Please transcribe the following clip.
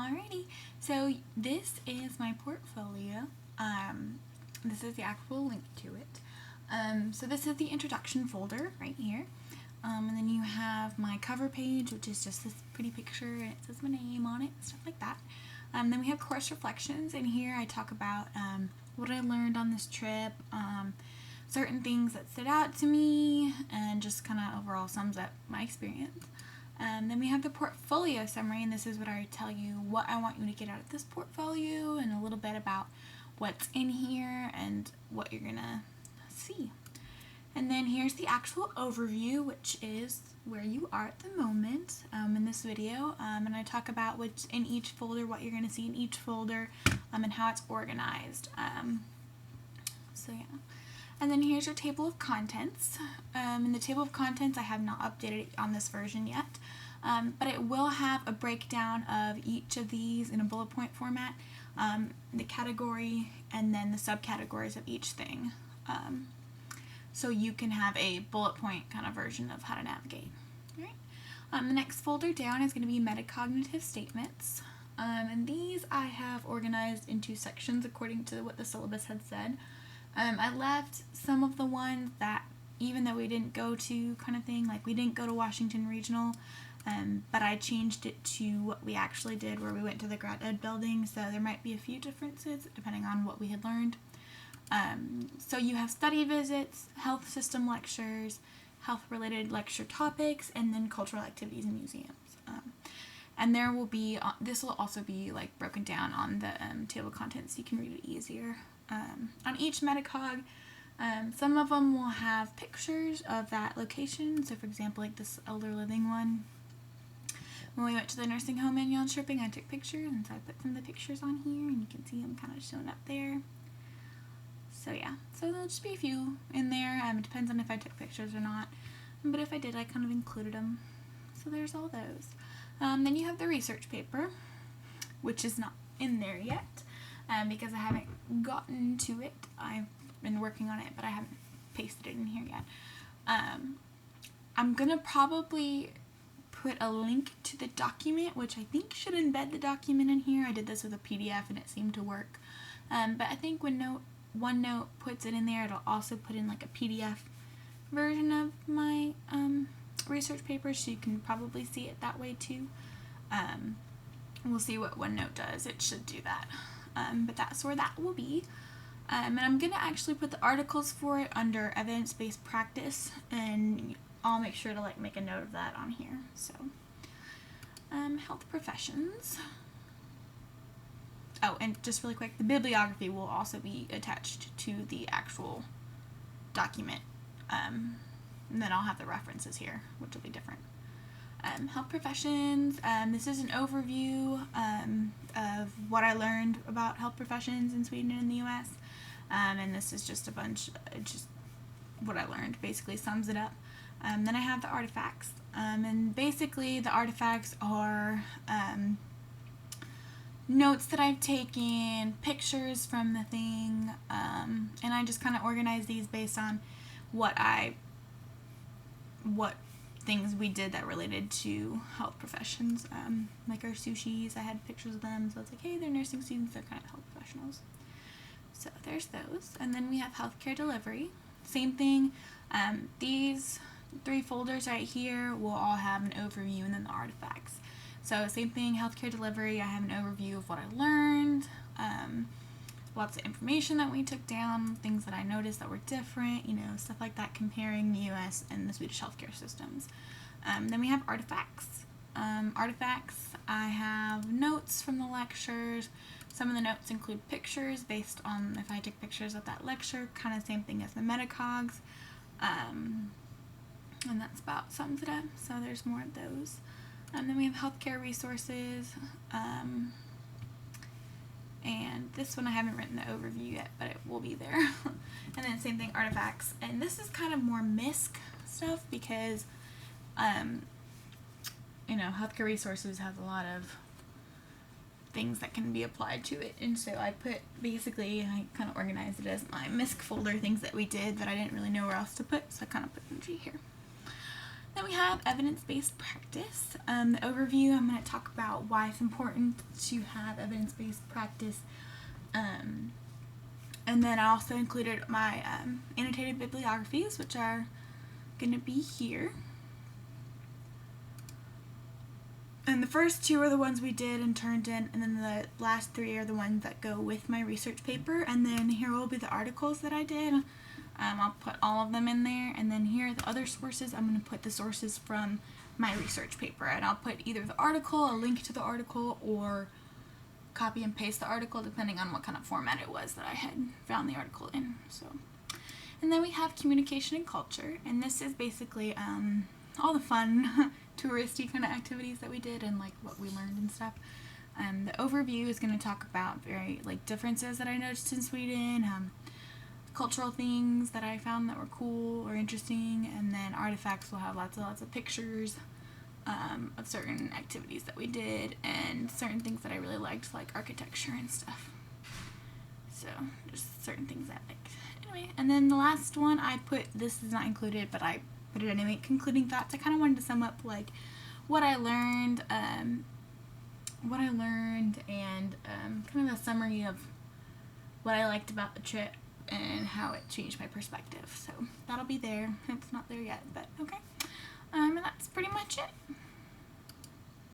Alrighty, so this is my portfolio. This is the actual link to it. So this is the introduction folder right here. And then you have my cover page, which is just this pretty picture, and it says my name on it, stuff like that. Then we have course reflections, and here I talk about what I learned on this trip, certain things that stood out to me, and just kind of overall sums up my experience. Then we have the portfolio summary, and this is what I tell you what I want you to get out of this portfolio and a little bit about what's in here and what you're gonna see. And then here's the actual overview, which is where you are at the moment in this video, and I talk about what's in each folder, what you're gonna see in each folder, and how it's organized. So yeah. And then here's your table of contents. In the table of contents, I have not updated it on this version yet, but it will have a breakdown of each of these in a bullet point format, the category, and then the subcategories of each thing. So you can have a bullet point kind of version of how to navigate. All right. The next folder down is going to be metacognitive statements. And these I have organized into sections according to what the syllabus had said. I left some of the ones that, even though we didn't go to kind of thing, like we didn't go to Washington Regional, but I changed it to what we actually did, where we went to the Grad Ed building, so there might be a few differences depending on what we had learned. So you have study visits, health system lectures, health-related lecture topics, and then cultural activities and museums. And there will be, this will also be like broken down on the table of contents so you can read it easier. On each metacog, some of them will have pictures of that location. So for example, like this elder living one, when we went to the nursing home in Jönköping, I took pictures, and so I put some of the pictures on here, and you can see them kind of showing up there. So yeah, so there'll just be a few in there. It depends on if I took pictures or not, but if I did, I kind of included them. So there's all those. Then you have the research paper, which is not in there yet. Because I haven't gotten to it. I've been working on it, but I haven't pasted it in here yet. I'm gonna probably put a link to the document, which I think should embed the document in here. I did this with a PDF and it seemed to work. But I think when OneNote puts it in there, it'll also put in like a PDF version of my research paper, so you can probably see it that way too. We'll see what OneNote does. It should do that. But that's where that will be. And I'm going to actually put the articles for it under evidence-based practice, and I'll make sure to like make a note of that on here. So, health professions. Oh, and just really quick, the bibliography will also be attached to the actual document. And then I'll have the references here, which will be different. Health professions, this is an overview of what I learned about health professions in Sweden and in the US, and this is just a bunch, just what I learned, basically sums it up. Then I have the artifacts, and basically the artifacts are notes that I've taken, pictures from the thing, and I just kind of organize these based on what things we did that related to health professions, like our sushis. I had pictures of them, so it's like, hey, they're nursing students, they're kind of health professionals. So there's those. And then we have healthcare delivery. Same thing. These 3 folders right here will all have an overview, and then the artifacts. So same thing, healthcare delivery, I have an overview of what I learned, lots of information that we took down, things that I noticed that were different, stuff like that, comparing the US and the Swedish healthcare systems. Then we have artifacts. Artifacts, I have notes from the lectures. Some of the notes include pictures based on if I took pictures of that lecture, kind of same thing as the metacogs. And that's about sums it up, so there's more of those. Then we have healthcare resources. And this one I haven't written the overview yet, but it will be there. And then same thing, artifacts. And this is kind of more MISC stuff because, healthcare resources has a lot of things that can be applied to it. And so I kind of organized it as my MISC folder, things that we did that I didn't really know where else to put. So I kind of put energy here. Then we have evidence-based practice. The overview, I'm going to talk about why it's important to have evidence-based practice. And then I also included my annotated bibliographies, which are going to be here. And the first two are the ones we did and turned in, and then the last three are the ones that go with my research paper. And then here will be the articles that I did. I'll put all of them in there, and then here are the other sources. I'm going to put the sources from my research paper, and I'll put either the article, a link to the article, or copy and paste the article depending on what kind of format it was that I had found the article in. So, and then we have communication and culture, and this is basically all the fun touristy kind of activities that we did and like what we learned and stuff. The overview is going to talk about very like differences that I noticed in Sweden, cultural things that I found that were cool or interesting, and then artifacts will have lots of pictures of certain activities that we did and certain things that I really liked, like architecture and stuff. So just certain things I liked. Anyway, and then the last one I put, this is not included, but I put it anyway, concluding thoughts. I kind of wanted to sum up like what I learned and kind of a summary of what I liked about the trip and how it changed my perspective. So that'll be there. It's not there yet, but okay. And that's pretty much it.